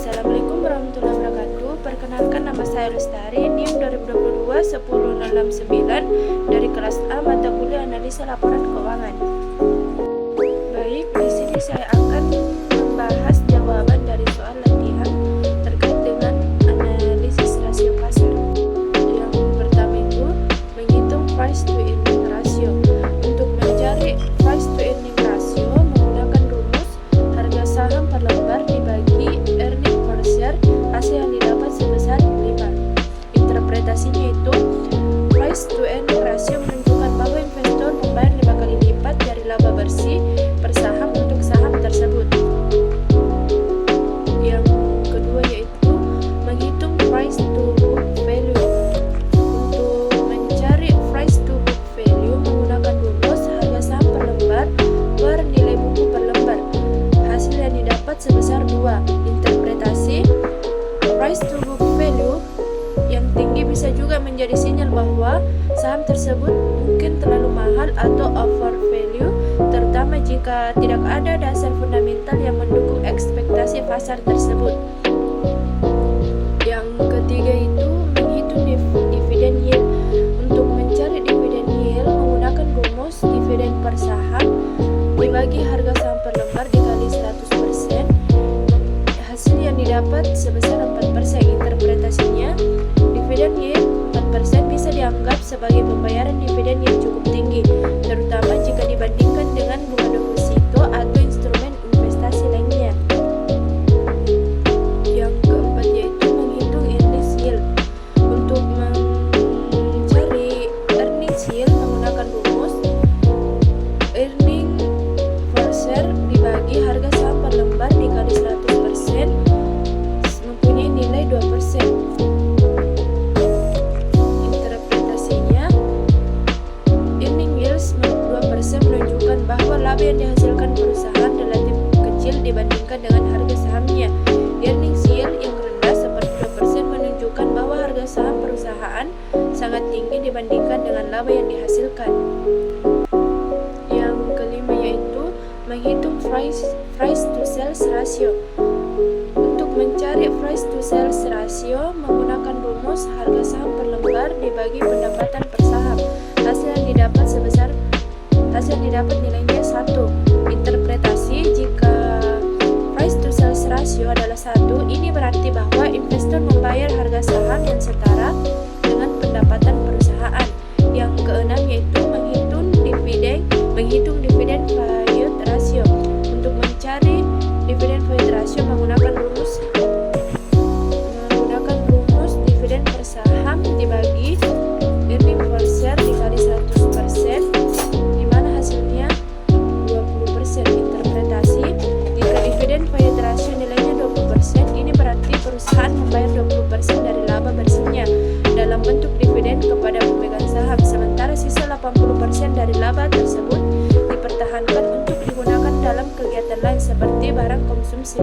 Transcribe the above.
Assalamualaikum warahmatullahi wabarakatuh. Perkenalkan, nama saya Lestari, NIM 2022 10669 dari kelas A mata kuliah analisa laporan keuangan. Baik, di sini saya akan membahas jawaban dari soal latihan terkait dengan analisis rasio pasar. Yang pertama itu menghitung price to earning ratio. Untuk mencari price to earning ratio menggunakan rumus harga saham per lembar dibagi earning per share, hasil yang didapat sebesar 5. Interpretasinya itu price to earning ratio menunjukkan bahwa investor membayar 5 kali lipat dari laba bersih per saham untuk saham tersebut. Yang kedua yaitu menghitung price to book value. Untuk mencari price to book value menggunakan rumus harga saham per lembar per nilai buku per lembar, hasil yang didapat sebesar 2. Interpretasi price to book value yang tinggi bisa juga menjadi sinyal bahwa saham tersebut mungkin terlalu mahal atau over value, terutama jika tidak ada dasar fundamental yang mendukung ekspektasi pasar tersebut. Yang ketiga itu menghitung dividen yield. Untuk mencari dividen yield menggunakan rumus dividen per saham dibagi harga saham per lembar dikali 100%, hasil yang didapat sebesar 4%. Interpretasinya dividen yield 4% bisa dianggap sebagai pembayaran dividen yang cukup tinggi, terutama jika dibandingkan dengan bunga deposito atau instrumen investasi lainnya. Yang keempat yaitu menghitung earnings yield. Untuk mencari earnings yield menggunakan rumus earning per share dibagi harga saham per lembar dikali 100% mempunyai nilai 2%. Bahwa laba yang dihasilkan perusahaan relatif kecil dibandingkan dengan harga sahamnya. Earnings yield yang rendah seperti 2% menunjukkan bahwa harga saham perusahaan sangat tinggi dibandingkan dengan laba yang dihasilkan. Yang kelima yaitu menghitung price to sales ratio. Untuk mencari price to sales ratio menggunakan rumus harga saham per lembar dibagi pendapatan per saham, hasil yang didapat nilainya 1. Interpretasi jika price to sales ratio adalah 1, ini berarti bahwa investor membayar harga saham yang setara dengan pendapatan perusahaan. Yang keenam yaitu menghitung dividen payout ratio. Untuk mencari dividen payout ratio menggunakan rumus dividen per saham dibagi earning per share dikali 100%, hasilnya 20%. Interpretasi jika dividen payout ratio nilainya 20%, ini berarti perusahaan membayar 20% dari laba bersihnya dalam bentuk dividen kepada pemegang saham, sementara sisa 80% dari laba tersebut dipertahankan untuk digunakan dalam kegiatan lain seperti barang konsumsi.